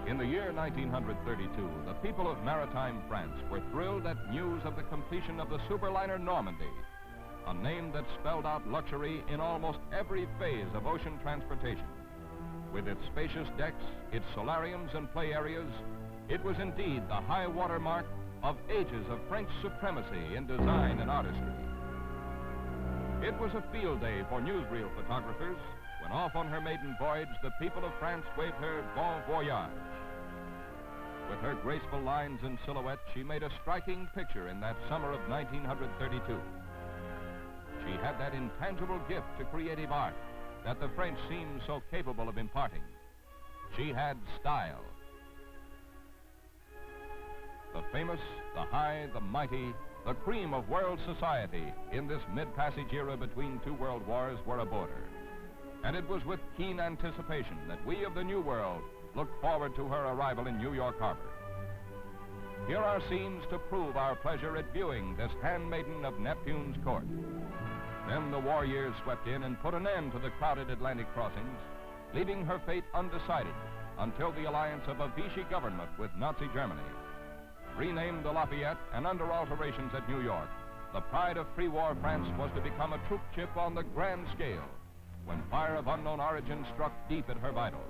In the year 1932, the people of maritime France were thrilled at news of the completion of the superliner Normandie, a name that spelled out luxury in almost every phase of ocean transportation. With its spacious decks, its solariums and play areas, it was indeed the high water mark of ages of French supremacy in design and artistry. It was a field day for newsreel photographers when off on her maiden voyage, the people of France waved her bon voyage. With her graceful lines and silhouette, she made a striking picture in that summer of 1932. She had that intangible gift to creative art that the French seemed so capable of imparting. She had style. The famous, the high, the mighty, the cream of world society in this mid-passage era between two world wars were aboard her. And it was with keen anticipation that we of the New World looked forward to her arrival in New York Harbor. Here are scenes to prove our pleasure at viewing this handmaiden of Neptune's court. Then the war years swept in and put an end to the crowded Atlantic crossings, leaving her fate undecided until the alliance of a Vichy government with Nazi Germany. Renamed the Lafayette and under alterations at New York, the pride of pre-war France was to become a troop ship on the grand scale when fire of unknown origin struck deep at her vitals.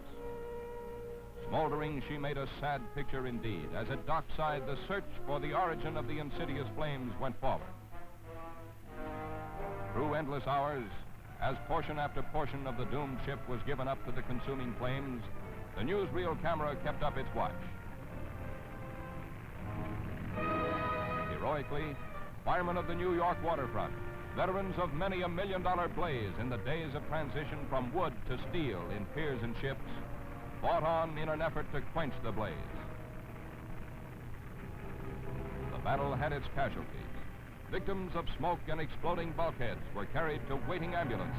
Smoldering, she made a sad picture indeed, as at dockside the search for the origin of the insidious flames went forward. Through endless hours, as portion after portion of the doomed ship was given up to the consuming flames, the newsreel camera kept up its watch. Heroically, firemen of the New York waterfront, veterans of many a million-dollar blaze in the days of transition from wood to steel in piers and ships, fought on in an effort to quench the blaze. The battle had its casualties. Victims of smoke and exploding bulkheads were carried to waiting ambulances.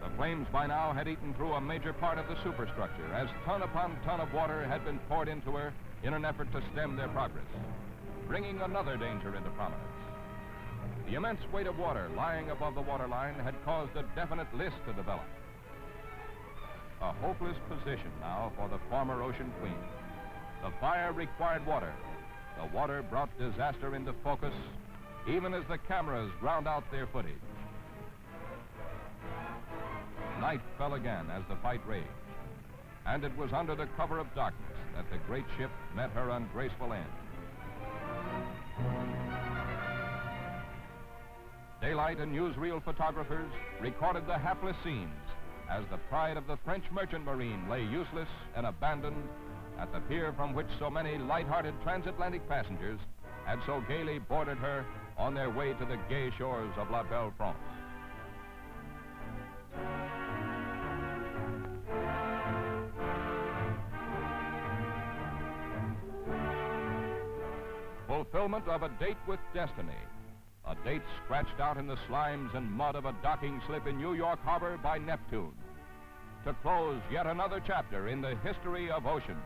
The flames by now had eaten through a major part of the superstructure as ton upon ton of water had been poured into her in an effort to stem their progress, bringing another danger into prominence. The immense weight of water lying above the waterline had caused a definite list to develop. A hopeless position now for the former ocean queen. The fire required water. The water brought disaster into focus, even as the cameras ground out their footage. Night fell again as the fight raged, and it was under the cover of darkness that the great ship met her ungraceful end. Daylight and newsreel photographers recorded the hapless scenes as the pride of the French merchant marine lay useless and abandoned at the pier from which so many light-hearted transatlantic passengers had so gaily boarded her on their way to the gay shores of La Belle France. Fulfillment of a date with destiny. A date scratched out in the slimes and mud of a docking slip in New York Harbor by Neptune. To close yet another chapter in the history of ocean.